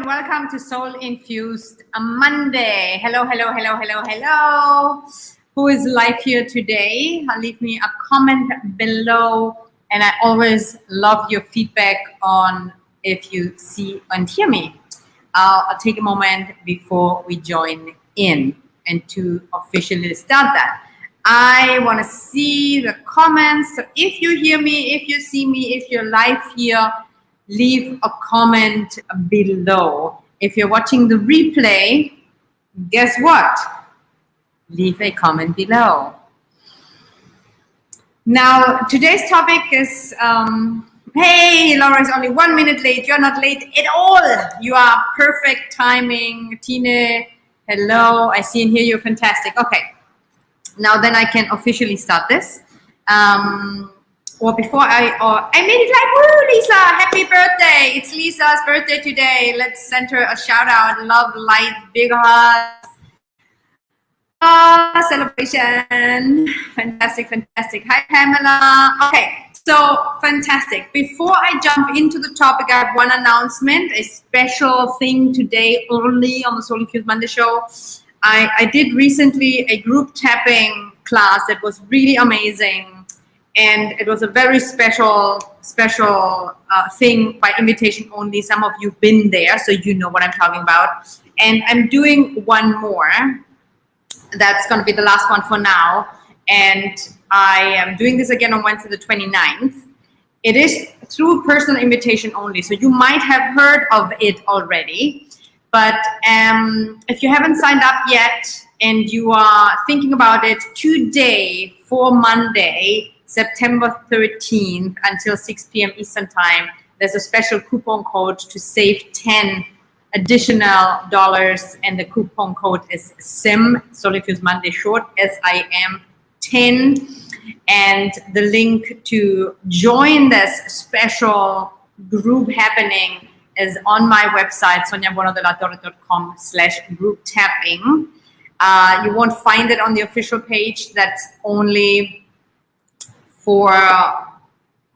welcome to Soul Infused Monday. Hello, hello, hello, hello, hello. Who is live here today? Leave me a comment below. And I always love your feedback on if you see and hear me. I'll take a moment before we join in and to officially start that. I want to see the comments. So if you hear me, if you see me, if you're live here, leave a comment below. If you're watching the replay, guess what? Leave a comment below. Now, today's topic is, hey, Laura is only 1 minute late. You're not late at all. You are perfect timing. Tine, hello. I see and hear you. Fantastic. Okay. Now then I can officially start this. Or before I made it live. Woo, Lisa, happy birthday. It's Lisa's birthday today. Let's send her a shout out. Love, light, big hugs. Celebration. Fantastic, fantastic. Hi, Pamela. Okay, so fantastic. Before I jump into the topic, I have one announcement, a special thing today only on the Soul Infused Monday show. I did recently a group tapping class that was really amazing. And it was a very special thing by invitation only. Some of you've been there, so you know what I'm talking about. And I'm doing one more. That's going to be the last one for now. And I am doing this again on Wednesday the 29th. It is through personal invitation only. So you might have heard of it already. But if you haven't signed up yet and you are thinking about it today for Monday, September 13th until 6 p.m. Eastern time, there's a special coupon code to save 10 additional dollars, and the coupon code is SIM, Soul Infused Monday short, SIM 10, and the link to join this special group happening is on my website, soniabuonodelatore.com/group tapping. You won't find it on the official page. That's only for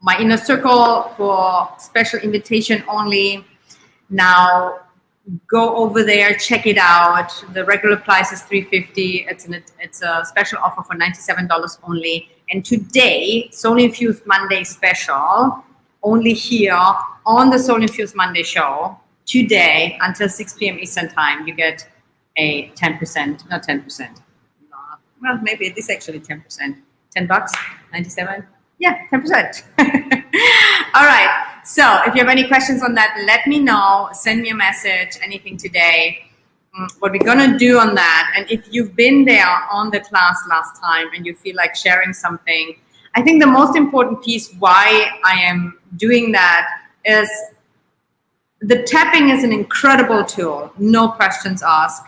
my inner circle, for special invitation only. Now go over there, check it out. The regular price is $350. It's a special offer for $97 only. And today, Soul Infused Monday special, only here on the Soul Infused Monday show, today until 6 p.m. Eastern time, you get a 10%, not 10%. Well, maybe it is actually 10%. $10, 97, yeah, 10%. All right, so if you have any questions on that, let me know, send me a message, anything today. What we're gonna do on that, and if you've been there on the class last time and you feel like sharing something, I think the most important piece why I am doing that is the tapping is an incredible tool, no questions asked.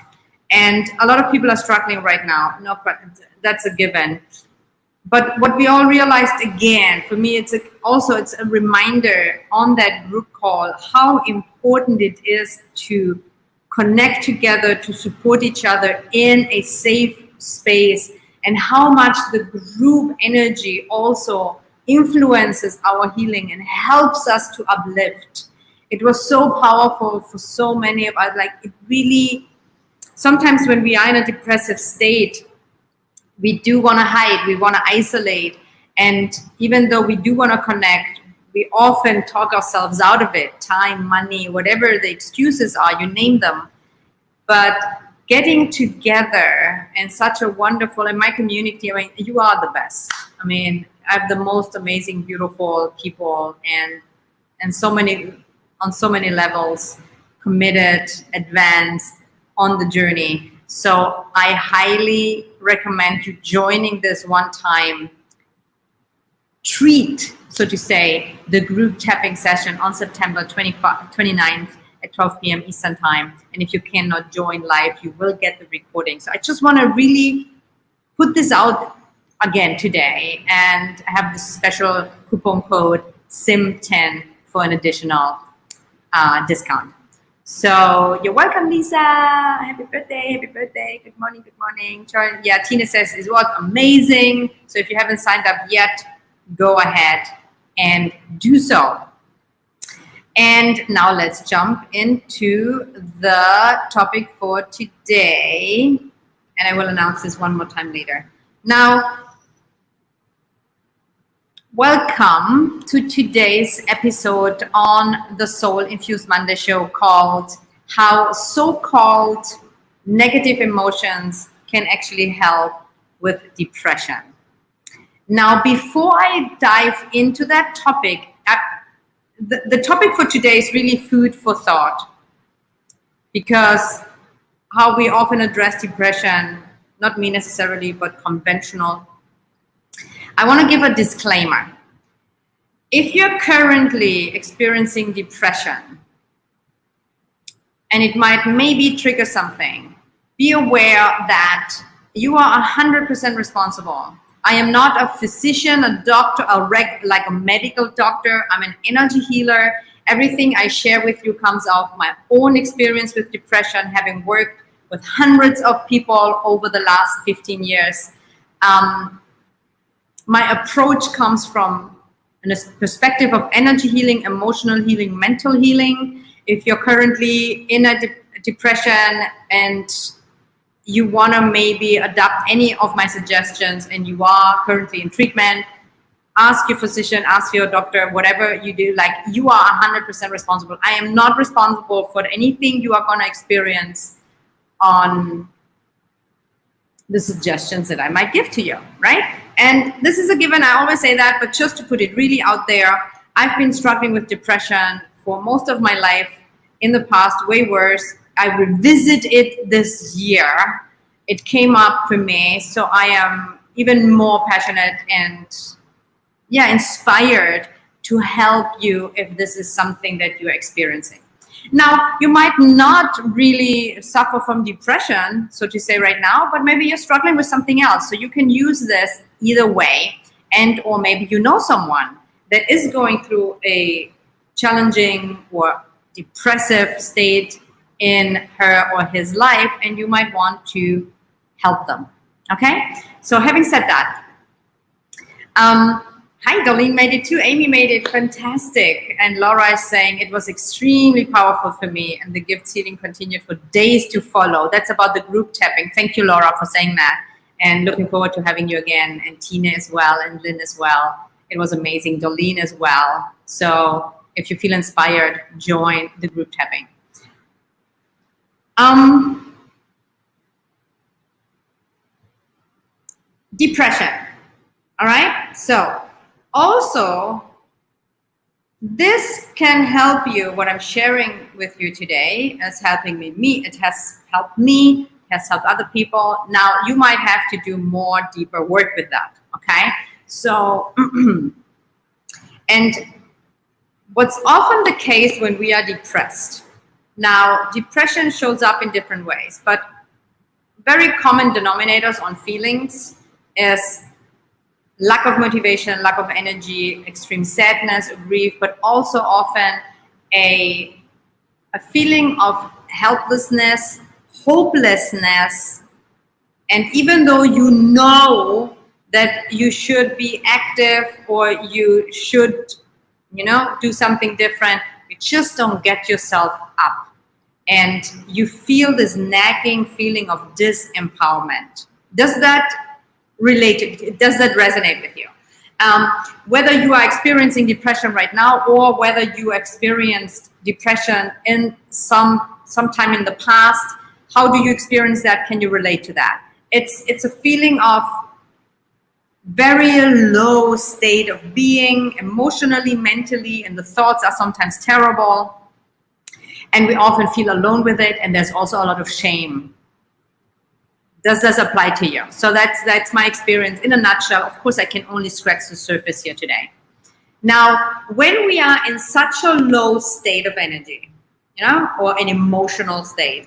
And a lot of people are struggling right now, no questions, that's a given. But what we all realized again, for me, it's a reminder on that group call how important it is to connect together, to support each other in a safe space, and how much the group energy also influences our healing and helps us to uplift. It was so powerful for so many of us. Like, it really, sometimes when we are in a depressive state, we do want to hide, we want to isolate. And even though we do want to connect, we often talk ourselves out of it. Time, money, whatever the excuses are, you name them. But getting together in such a wonderful, in my community, I mean, you are the best. I mean, I have the most amazing, beautiful people and so many, on so many levels, committed, advanced on the journey. So I highly recommend you joining this one-time treat, so to say, the group tapping session on September 29th at 12 p.m. Eastern time. And if you cannot join live, you will get the recording. So I just want to really put this out again today, and I have this special coupon code SIM10 for an additional discount. So you're welcome, Lisa. Happy birthday, good morning, good morning. Yeah, Tina says it was amazing. So if you haven't signed up yet, go ahead and do so. And now let's jump into the topic for today. And I will announce this one more time later. Now, welcome to today's episode on the Soul Infused Monday show called How So-Called Negative Emotions Can Actually Help with Depression. Now, before I dive into that topic, the topic for today is really food for thought, because how we often address depression, not me necessarily, but conventional. I want to give a disclaimer. If you're currently experiencing depression, and it might maybe trigger something, be aware that you are 100% responsible. I am not a physician, a doctor, like a medical doctor. I'm an energy healer. Everything I share with you comes out of my own experience with depression, having worked with hundreds of people over the last 15 years. My approach comes from a perspective of energy healing, emotional healing, mental healing. If you're currently in a depression and you want to maybe adopt any of my suggestions and you are currently in treatment, ask your physician, ask your doctor, whatever you do, like, you are 100% responsible. I am not responsible for anything you are going to experience on the suggestions that I might give to you, right? And this is a given, I always say that, but just to put it really out there, I've been struggling with depression for most of my life, in the past, way worse. I revisit it this year. It came up for me, so I am even more passionate and inspired to help you if this is something that you're experiencing. Now, you might not really suffer from depression, so to say, right now, but maybe you're struggling with something else. So you can use this either way, and or maybe you know someone that is going through a challenging or depressive state in her or his life, and you might want to help them. Okay? So having said that, hi, Darlene made it too. Amy made it. Fantastic. And Laura is saying it was extremely powerful for me, and the gift healing continued for days to follow. That's about the group tapping. Thank you, Laura, for saying that. And looking forward to having you again, and Tina as well, and Lynn as well. It was amazing. Darlene as well. So if you feel inspired, join the group tapping. Depression. All right. So also, this can help you. What I'm sharing with you today is helping me. It has helped me. It has helped other people. Now you might have to do more deeper work with that. Okay. So, and what's often the case when we are depressed. Now, depression shows up in different ways, but very common denominators on feelings is lack of motivation, lack of energy, extreme sadness, grief, but also often a feeling of helplessness, hopelessness. And even though you know that you should be active or you should, do something different, you just don't get yourself up. And you feel this nagging feeling of disempowerment. Does that resonate with you? Whether you are experiencing depression right now, or whether you experienced depression in some time in the past, how do you experience that? Can you relate to that? It's a feeling of very low state of being, emotionally, mentally, and the thoughts are sometimes terrible. And we often feel alone with it, and there's also a lot of shame. Does this apply to you? So that's my experience in a nutshell. Of course, I can only scratch the surface here today. Now, when we are in such a low state of energy, or an emotional state,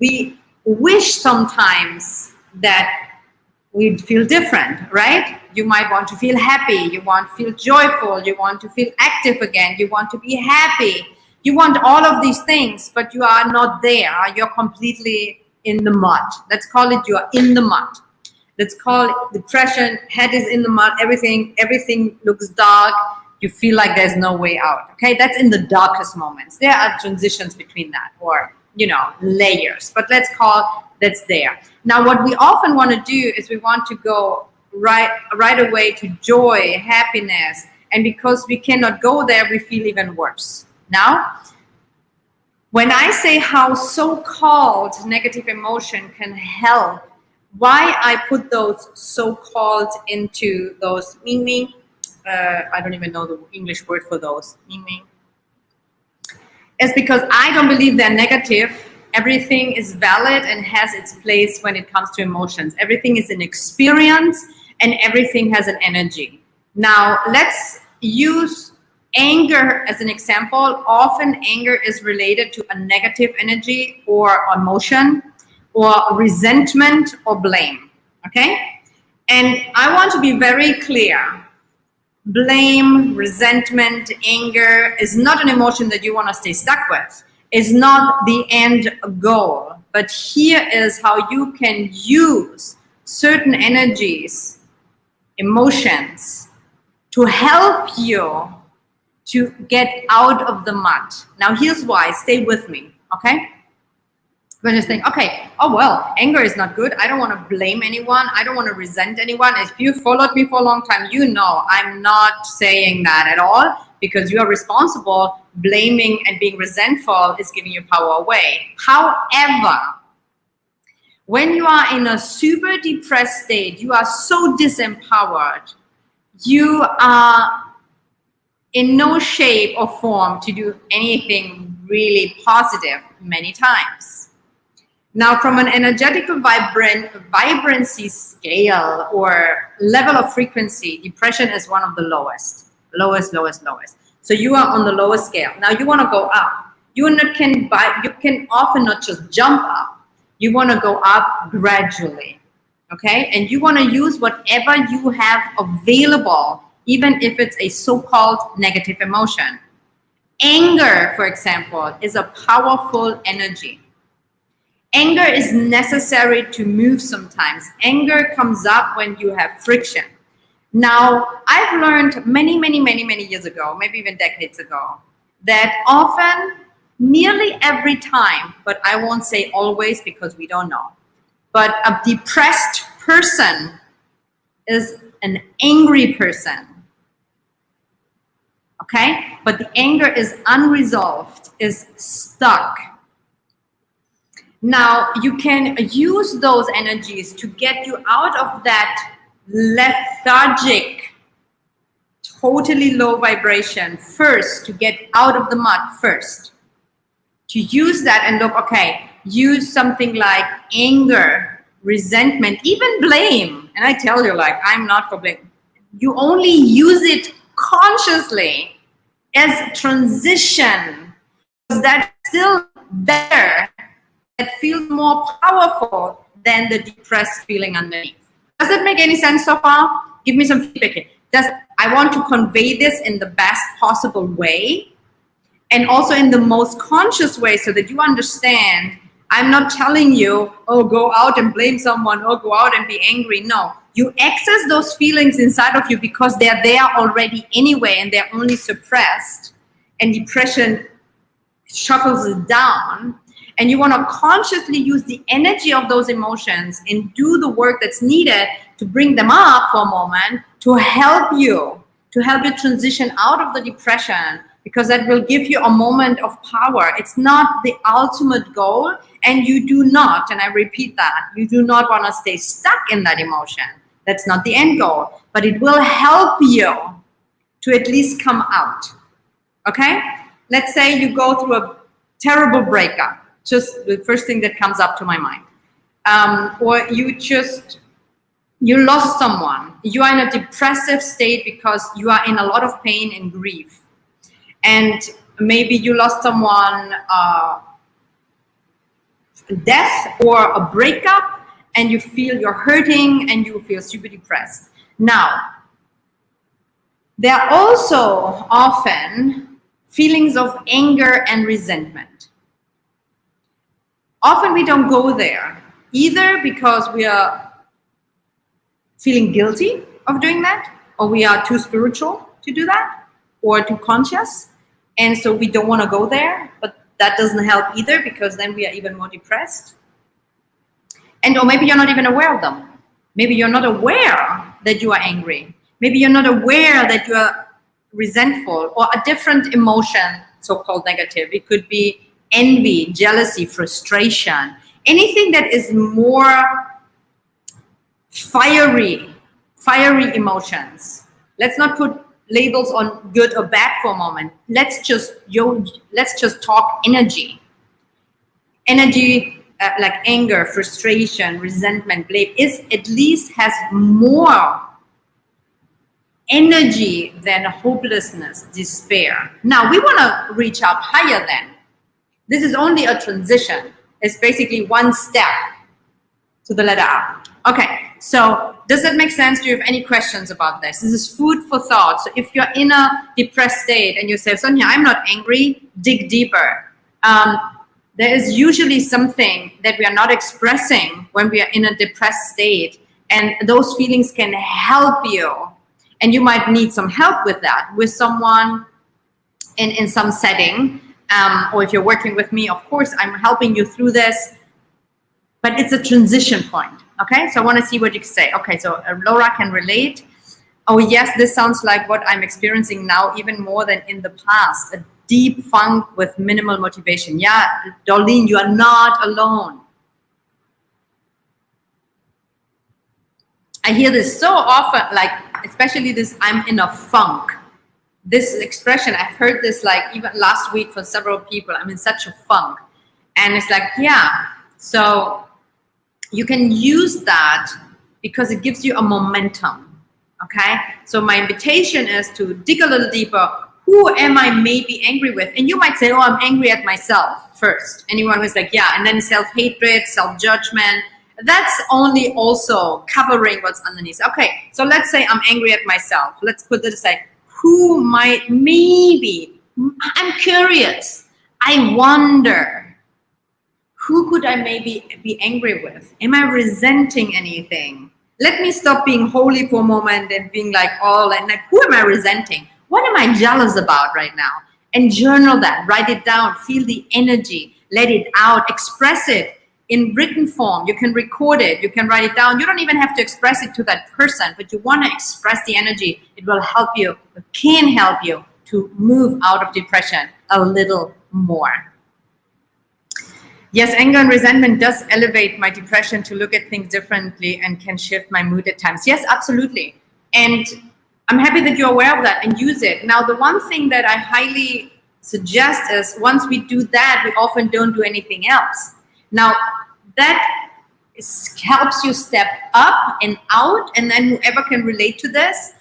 we wish sometimes that we'd feel different, right? You might want to feel happy. You want to feel joyful. You want to feel active again. You want to be happy. You want all of these things, but you are not there. You're completely in the mud. Let's call it, you are in the mud. Let's call it depression. Head is in the mud. Everything looks dark. You feel like there's no way out. Okay, that's in the darkest moments. There are transitions between that, or layers. But let's call that's there. Now, what we often want to do is we want to go right away to joy, happiness, and because we cannot go there, we feel even worse. Now, when I say how so-called negative emotion can help, why I put those so-called into those meaning, I don't even know the English word for those, meaning, is because I don't believe they're negative. Everything is valid and has its place when it comes to emotions. Everything is an experience and everything has an energy. Now, let's use anger as an example. Often anger is related to a negative energy or emotion or resentment or blame, okay? And I want to be very clear. Blame, resentment, anger is not an emotion that you want to stay stuck with. It's not the end goal. But here is how you can use certain energies, emotions, to help you to get out of the mud. Now, here's why. Stay with me, okay? We're just think, okay, oh, well, anger is not good. I don't want to blame anyone. I don't want to resent anyone. If you followed me for a long time, you know I'm not saying that at all, because you are responsible. Blaming and being resentful is giving you power away. However, when you are in a super depressed state, you are so disempowered, you are in no shape or form to do anything really positive many times. Now, from an energetical vibrancy scale or level of frequency, depression is one of the lowest. So you are on the lowest scale. Now you want to go up. You can often not just jump up. You want to go up gradually, okay? And you want to use whatever you have available, even if it's a so-called negative emotion. Anger, for example, is a powerful energy. Anger is necessary to move sometimes. Anger comes up when you have friction. Now, I've learned many years ago, maybe even decades ago, that often, nearly every time, but I won't say always because we don't know, but a depressed person is an angry person. Okay? But the anger is unresolved, is stuck. Now, you can use those energies to get you out of that lethargic, totally low vibration first, to get out of the mud first. To use that and look, okay, use something like anger, resentment, even blame. And I tell you, like, I'm not for blame. You only use it consciously as transition, because that's still better. That feels more powerful than the depressed feeling underneath. Does that make any sense so far? Give me some feedback here. I want to convey this in the best possible way and also in the most conscious way so that you understand. I'm not telling you, oh, go out and blame someone or go out and be angry. No, you access those feelings inside of you because they're there already anyway and they're only suppressed, and depression shuffles it down. And you want to consciously use the energy of those emotions and do the work that's needed to bring them up for a moment to help you transition out of the depression, because that will give you a moment of power. It's not the ultimate goal, and you do not, and I repeat that, you do not want to stay stuck in that emotion. That's not the end goal, but it will help you to at least come out. Okay? Let's say you go through a terrible breakup. Just the first thing that comes up to my mind. Or you lost someone. You are in a depressive state because you are in a lot of pain and grief. And maybe you lost someone, death or a breakup, and you feel you're hurting and you feel super depressed. Now, there are also often feelings of anger and resentment. Often we don't go there, either because we are feeling guilty of doing that, or we are too spiritual to do that, or too conscious. And so we don't want to go there, but that doesn't help either, because then we are even more depressed. And or maybe you're not even aware of them. Maybe you're not aware that you are angry. Maybe you're not aware that you are resentful, or a different emotion, so-called negative. It could be envy, jealousy, frustration, anything that is more fiery emotions. Let's not put labels on good or bad for a moment. Let's just talk energy. Energy, like anger, frustration, resentment, blame, is at least has more energy than hopelessness, despair. Now we want to reach up higher then. This is only a transition. It's basically one step to the letter up. Okay, so does that make sense? Do you have any questions about this? This is food for thought. So if you're in a depressed state and you say, Sonia, I'm not angry, dig deeper. There is usually something that we are not expressing when we are in a depressed state, and those feelings can help you. And you might need some help with that, with someone in some setting. Or if you're working with me, of course, I'm helping you through this. But it's a transition point, okay? So I want to see what you say. Okay, so Laura can relate. Oh yes, this sounds like what I'm experiencing now, even more than in the past. A deep funk with minimal motivation. Yeah, Darlene, you are not alone. I hear this so often, like especially this, I'm in a funk. This expression, I've heard this like even last week from several people. I'm in such a funk. And it's like, yeah, so you can use that because it gives you a momentum, okay? So my invitation is to dig a little deeper. Who am I maybe angry with? And you might say, oh, I'm angry at myself first. Anyone who's like, yeah, and then self-hatred, self-judgment. That's only also covering what's underneath. Okay, so let's say I'm angry at myself. Let's put it aside. Who might maybe, I'm curious. I wonder. Who could I maybe be angry with? Am I resenting anything? Let me stop being holy for a moment and being like, oh, and like, who am I resenting? What am I jealous about right now? And journal that, write it down, feel the energy, let it out, express it in written form. You can record it, you can write it down. You don't even have to express it to that person, but you want to express the energy. It will help you, it can help you to move out of depression a little more. Yes, anger and resentment does elevate my depression to look at things differently and can shift my mood at times. Yes, absolutely. And I'm happy that you're aware of that and use it. Now, the one thing that I highly suggest is once we do that, we often don't do anything else. Now, that helps you step up and out, and then whoever can relate to this,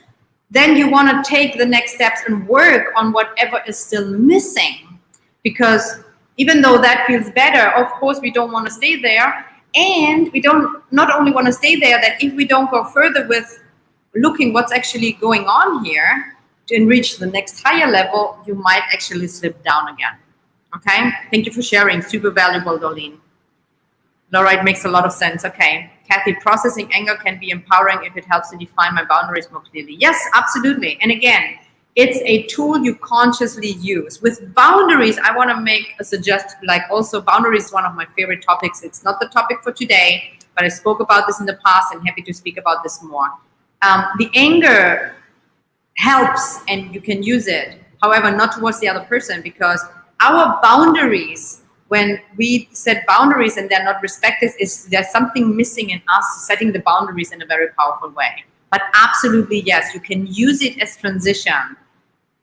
then you want to take the next steps and work on whatever is still missing. Because even though that feels better, of course, we don't want to stay there. And we don't not only want to stay there, that if we don't go further with looking what's actually going on here to reach the next higher level, you might actually slip down again. Okay? Thank you for sharing. Super valuable, Darlene. Laura, it makes a lot of sense. Okay. Kathy, processing anger can be empowering if it helps to define my boundaries more clearly. Yes, absolutely. And again, it's a tool you consciously use. With boundaries, I want to make a suggestion, like also boundaries is one of my favorite topics. It's not the topic for today, but I spoke about this in the past and happy to speak about this more. The anger helps and you can use it. However, not towards the other person, because our boundaries, when we set boundaries and they're not respected, is there's something missing in us setting the boundaries in a very powerful way. But absolutely, yes, you can use it as transition.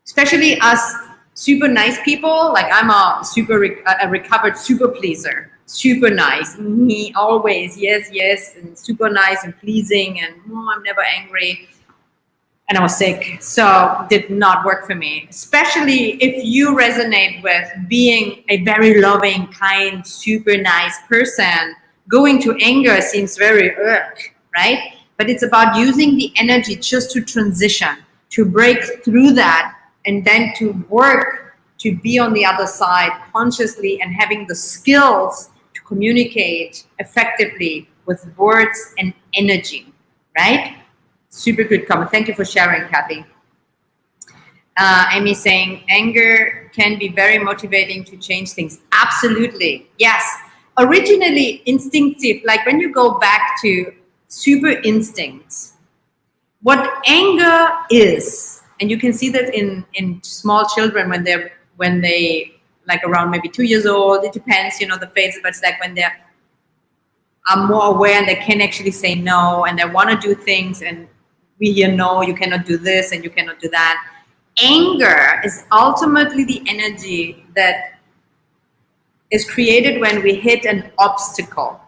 Especially us super nice people, like I'm a recovered super pleaser, super nice, me always, yes, and super nice and pleasing, and I'm never angry. And I was sick, so did not work for me. Especially if you resonate with being a very loving, kind, super nice person, going to anger seems very right? But it's about using the energy just to transition, to break through that, and then to work to be on the other side consciously and having the skills to communicate effectively with words and energy, right? Super good comment. Thank you for sharing, Kathy. Amy saying, anger can be very motivating to change things. Absolutely. Yes. Originally instinctive, like when you go back to super instincts, what anger is, and you can see that in small children when they like around maybe 2 years old, it depends, the phase, but it's like when they're are more aware and they can actually say no and they want to do things, and we hear no, you cannot do this and you cannot do that. Anger is ultimately the energy that is created when we hit an obstacle.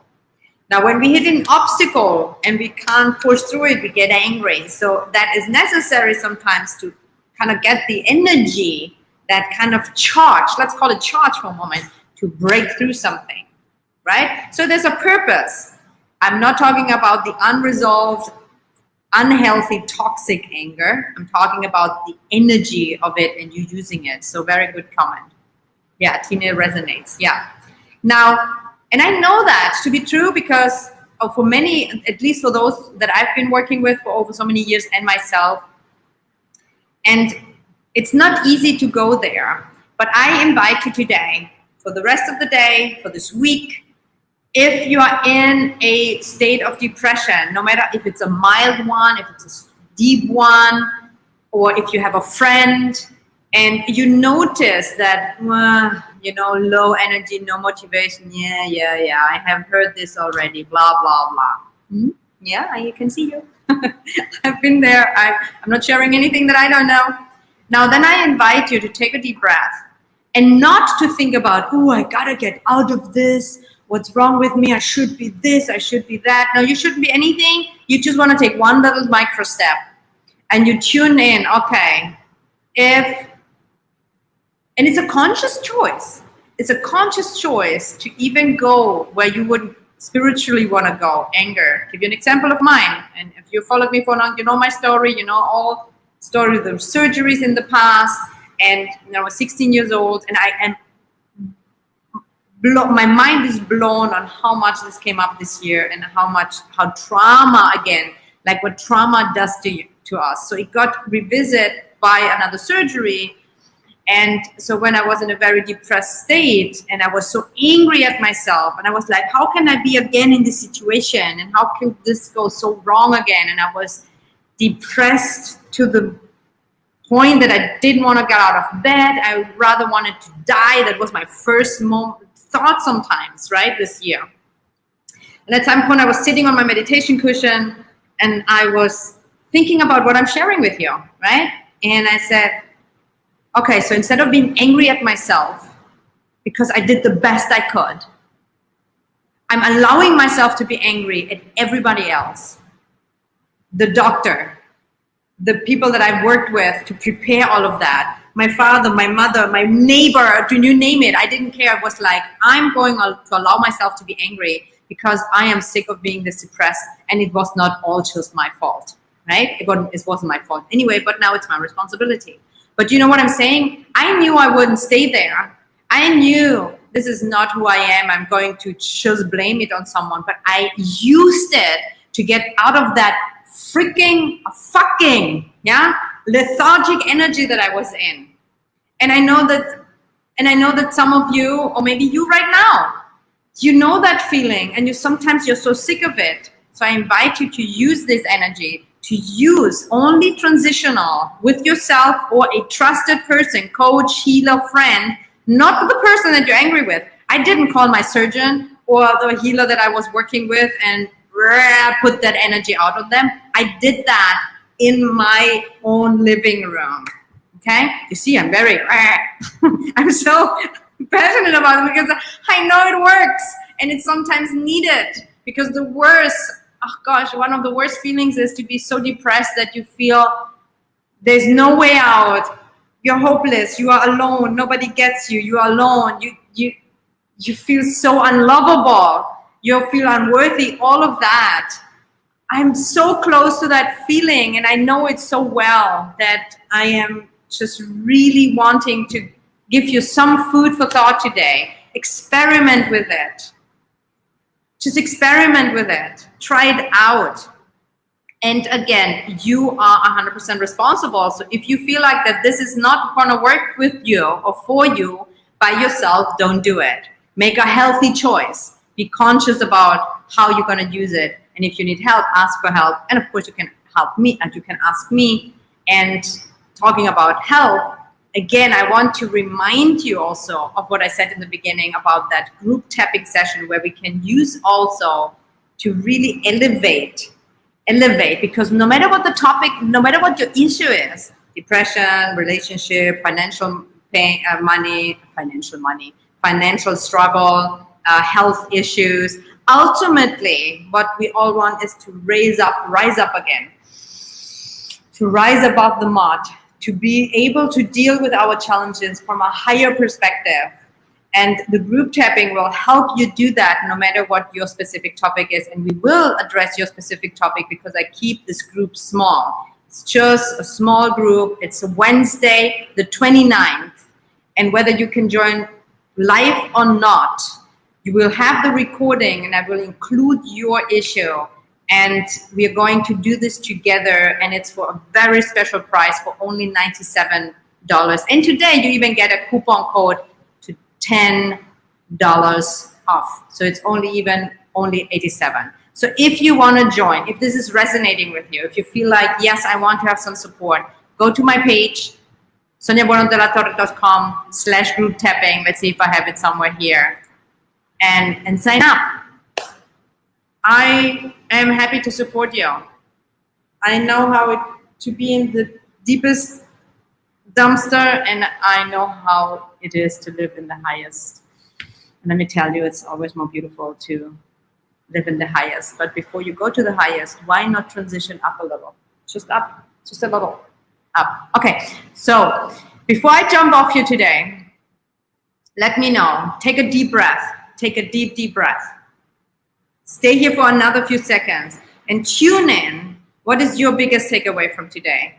Now, when we hit an obstacle and we can't push through it, we get angry. So that is necessary sometimes to kind of get the energy, that kind of charge, let's call it charge for a moment, to break through something, right? So there's a purpose. I'm not talking about the unresolved, unhealthy, toxic anger. I'm talking about the energy of it and you using it. So very good comment. Yeah, Tina resonates. Yeah. Now, and I know that to be true because for many, at least for those that I've been working with for over so many years and myself, and it's not easy to go there, but I invite you today, for the rest of the day, for this week, if you are in a state of depression, no matter if it's a mild one, if it's a deep one, or if you have a friend and you notice that, low energy, no motivation, yeah, I have heard this already, blah, blah, blah. Yeah, I can see you. I've been there. I'm not sharing anything that I don't know. Now, then I invite you to take a deep breath and not to think about, I gotta get out of this. What's wrong with me? I should be this, I should be that. No, you shouldn't be anything. You just want to take one little micro step and you tune in, okay, and it's a conscious choice. It's a conscious choice to even go where you would spiritually want to go. Anger. Give you an example of mine. And if you followed me for long, you know my story. You know all story of the surgeries in the past. And I was 16 years old, and my mind is blown on how much this came up this year and how trauma, again, like what trauma does to us. So it got revisited by another surgery. And so when I was in a very depressed state and I was so angry at myself and I was like, how can I be again in this situation? And how could this go so wrong again? And I was depressed to the point that I didn't want to get out of bed. I rather wanted to die. That was my first thought sometimes, right, this year. And at some point I was sitting on my meditation cushion and I was thinking about what I'm sharing with you, right? And I said, okay, so instead of being angry at myself because I did the best I could, I'm allowing myself to be angry at everybody else. The doctor, the people that I've worked with to prepare all of that, my father, my mother, my neighbor, you name it. I didn't care. It was like, I'm going to allow myself to be angry because I am sick of being this depressed, and it was not all just my fault, right? It wasn't my fault anyway, but now it's my responsibility. But you know what I'm saying? I knew I wouldn't stay there. I knew this is not who I am. I'm going to just blame it on someone. But I used it to get out of that fucking lethargic energy that I was in. And I know that some of you, or maybe you right now, you know that feeling, and sometimes you're so sick of it. So I invite you to use this energy, to use only transitional with yourself or a trusted person, coach, healer, friend, not the person that you're angry with. I didn't call my surgeon or the healer that I was working with and put that energy out on them. I did that in my own living room. Okay? You see, I'm very, I'm so passionate about it because I know it works and it's sometimes needed, because the worst, one of the worst feelings is to be so depressed that you feel there's no way out. You're hopeless. You are alone. Nobody gets you. You are alone. You feel so unlovable. You feel unworthy. All of that. I'm so close to that feeling, and I know it so well that I am just really wanting to give you some food for thought today. Experiment with it. Just experiment with it. Try it out. And again, you are 100% responsible. So if you feel like that this is not going to work with you or for you by yourself, don't do it. Make a healthy choice. Be conscious about how you're going to use it. And if you need help, ask for help. And of course, you can help me and you can ask me. And talking about help, again, I want to remind you also of what I said in the beginning about that group tapping session where we can use also to really elevate, because no matter what the topic, no matter what your issue is, depression, relationship, financial pain, financial struggle, health issues, ultimately what we all want is to rise up again, to rise above the mud, to be able to deal with our challenges from a higher perspective. And the group tapping will help you do that no matter what your specific topic is. And we will address your specific topic because I keep this group small. It's just a small group. It's a Wednesday, the 29th. And whether you can join live or not, you will have the recording and I will include your issue. And we are going to do this together. And it's for a very special price for only $97. And today you even get a coupon code to $10 off. So it's only $87. So if you want to join, if this is resonating with you, if you feel like, yes, I want to have some support, go to my page, soniabuonodelatorre.com/group tapping. Let's see if I have it somewhere here. And sign up. I am happy to support you. I know how to be in the deepest dumpster, and I know how it is to live in the highest. And let me tell you, it's always more beautiful to live in the highest. But before you go to the highest, why not transition up a little? Just up, just a little up. Okay, so before I jump off here today, let me know. Take a deep breath. Take a deep, deep breath. Stay here for another few seconds and tune in. What is your biggest takeaway from today?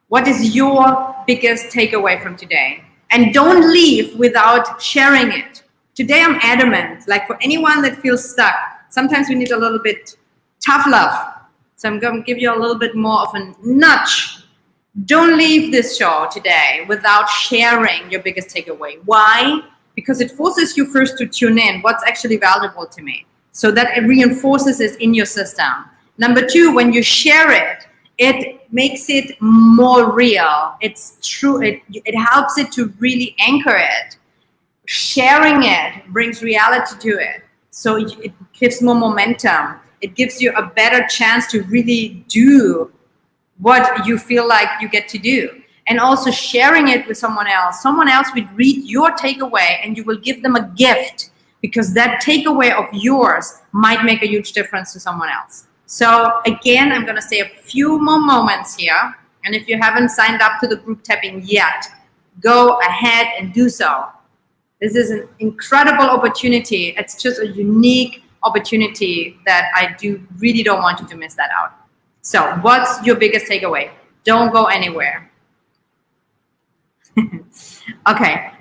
What is your biggest takeaway from today? And don't leave without sharing it. Today I'm adamant, like for anyone that feels stuck, sometimes we need a little bit tough love. So I'm going to give you a little bit more of a nudge. Don't leave this show today without sharing your biggest takeaway. Why? Because it forces you first to tune in what's actually valuable to me. So that it reinforces it in your system. Number two, when you share it, it makes it more real. It's true. It helps it to really anchor it. Sharing it brings reality to it. So it gives more momentum. It gives you a better chance to really do what you feel like you get to do. And also sharing it with someone else. Someone else will read your takeaway and you will give them a gift, because that takeaway of yours might make a huge difference to someone else. So again, I'm going to say a few more moments here. And if you haven't signed up to the group tapping yet, go ahead and do so. This is an incredible opportunity. It's just a unique opportunity that I really don't want you to miss that out. So what's your biggest takeaway? Don't go anywhere. Okay.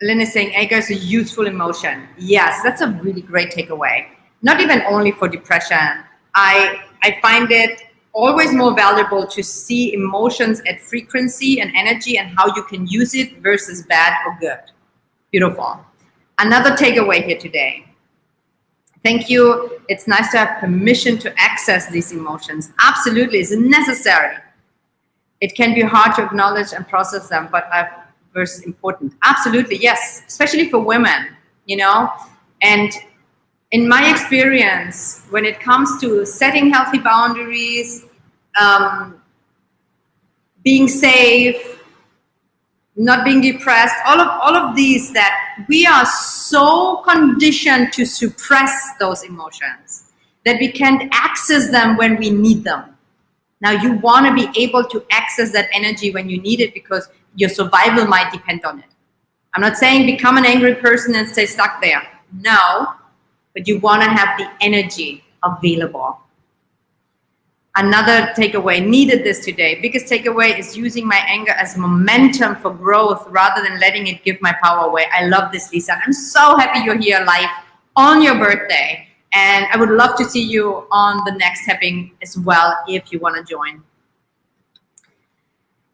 Lynn is saying anger is a useful emotion. Yes, that's a really great takeaway. Not even only for depression. I find it always more valuable to see emotions at frequency and energy and how you can use it versus bad or good. Beautiful. Another takeaway here today. Thank you. It's nice to have permission to access these emotions. Absolutely, it's necessary. It can be hard to acknowledge and process them, but versus important. Absolutely, yes, especially for women, you know. And in my experience, when it comes to setting healthy boundaries, being safe, not being depressed, all of these, that we are so conditioned to suppress those emotions that we can't access them when we need them. Now you want to be able to access that energy when you need it, because your survival might depend on it. I'm not saying become an angry person and stay stuck there. No, but you want to have the energy available. Another takeaway, needed this today. Biggest takeaway is using my anger as momentum for growth rather than letting it give my power away. I love this, Lisa. I'm so happy you're here live on your birthday. And I would love to see you on the next tapping as well if you want to join.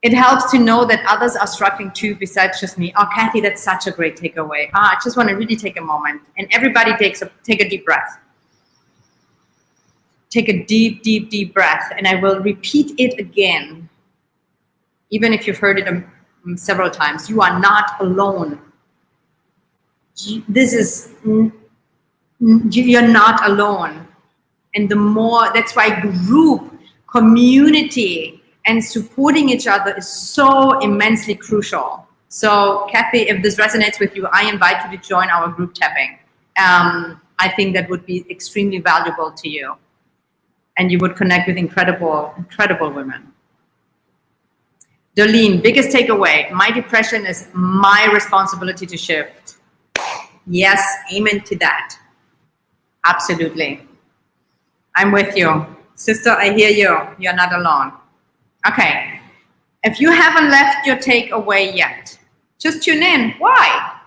It helps to know that others are struggling too besides just me. Oh, Kathy, that's such a great takeaway. I just want to really take a moment. And everybody take a deep breath. Take a deep, deep, deep breath. And I will repeat it again. Even if you've heard it several times. You are not alone. You're not alone. And the more, that's why group, community, and supporting each other is so immensely crucial. So Kathy, if this resonates with you, I invite you to join our group tapping. I think that would be extremely valuable to you. And you would connect with incredible, incredible women. Darlene, biggest takeaway, my depression is my responsibility to shift. Yes, amen to that. Absolutely. I'm with you. Sister, I hear you. You're not alone. Okay. If you haven't left your takeaway yet, just tune in. Why?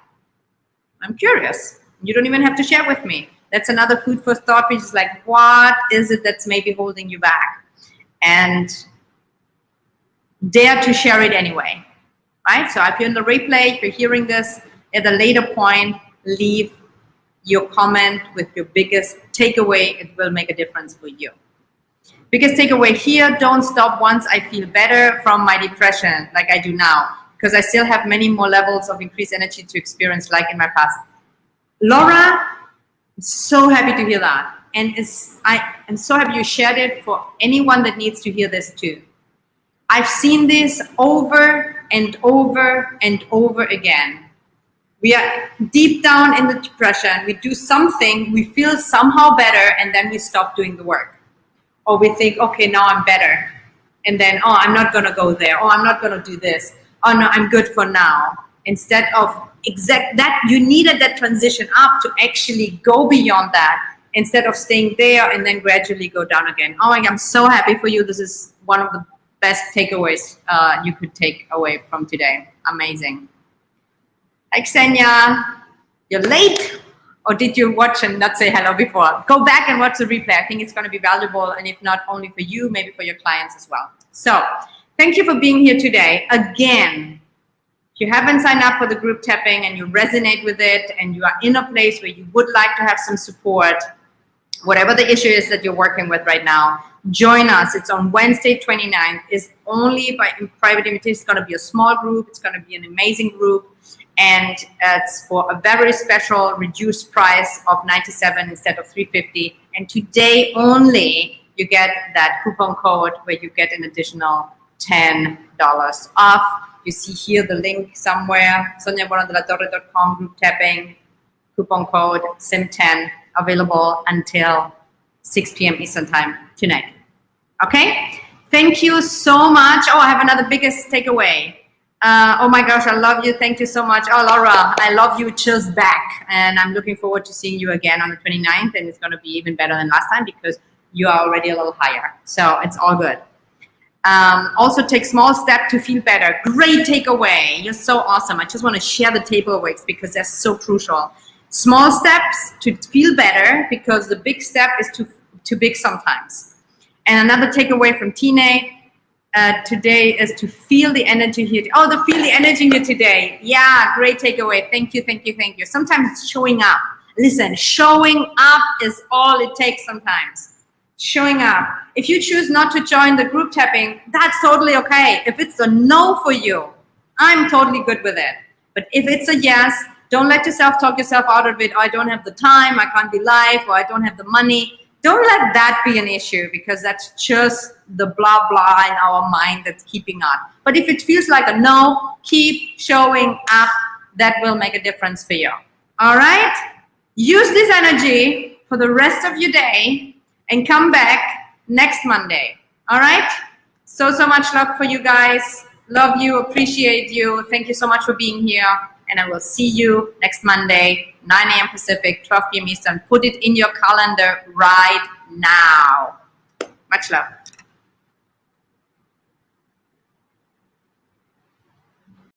I'm curious. You don't even have to share with me. That's another food for thought, which is like, what is it that's maybe holding you back? And dare to share it anyway, right? So if you're in the replay, if you're hearing this at a later point, leave your comment with your biggest takeaway. It will make a difference for you. Biggest takeaway here, don't stop once I feel better from my depression like I do now, because I still have many more levels of increased energy to experience like in my past. Laura, so happy to hear that. And I am so happy you shared it for anyone that needs to hear this too. I've seen this over and over and over again. We are deep down in the depression. We do something, we feel somehow better, and then we stop doing the work. Or we think, okay, now I'm better. And then, oh, I'm not going to go there. Oh, I'm not going to do this. Oh, no, I'm good for now. Instead of you needed that transition up to actually go beyond that, instead of staying there and then gradually go down again. Oh, I'm so happy for you. This is one of the best takeaways you could take away from today. Amazing. Hi, Xenia. You're late. Or did you watch and not say hello before? Go back and watch the replay. I think it's going to be valuable, and if not only for you, maybe for your clients as well. So thank you for being here today. Again, if you haven't signed up for the group tapping and you resonate with it and you are in a place where you would like to have some support, whatever the issue is that you're working with right now, join us. It's on Wednesday, 29th. It's only by private invitation. It's going to be a small group. It's going to be an amazing group. And it's for a very special reduced price of $97 instead of $350. And today only you get that coupon code where you get an additional $10 off. You see here the link somewhere, soniabonadelattorre.com, group tapping, coupon code SIM10, available until 6 p.m. Eastern time tonight. Okay? Thank you so much. Oh, I have another biggest takeaway. Oh my gosh, I love you. Thank you so much. Oh, Laura, I love you. Chills back. And I'm looking forward to seeing you again on the 29th. And it's going to be even better than last time because you are already a little higher. So it's all good. Also take small step to feel better. Great takeaway. You're so awesome. I just want to share the takeaways because they're so crucial. Small steps to feel better because the big step is too big sometimes. And another takeaway from Tine today is to feel the energy here. Oh, to feel the energy here today. Yeah, great takeaway. Thank you, thank you, thank you. Sometimes it's showing up. Listen, showing up is all it takes sometimes. Showing up. If you choose not to join the group tapping, that's totally okay. If it's a no for you, I'm totally good with it. But if it's a yes, don't let yourself talk yourself out of it. Oh, I don't have the time, I can't be live, or I don't have the money. Don't let that be an issue because that's just the blah, blah in our mind that's keeping on. But if it feels like a no, keep showing up. That will make a difference for you. All right? Use this energy for the rest of your day and come back next Monday. All right? So much love for you guys. Love you, appreciate you. Thank you so much for being here. And I will see you next Monday, 9 a.m. Pacific, 12 p.m. Eastern. Put it in your calendar right now. Much love.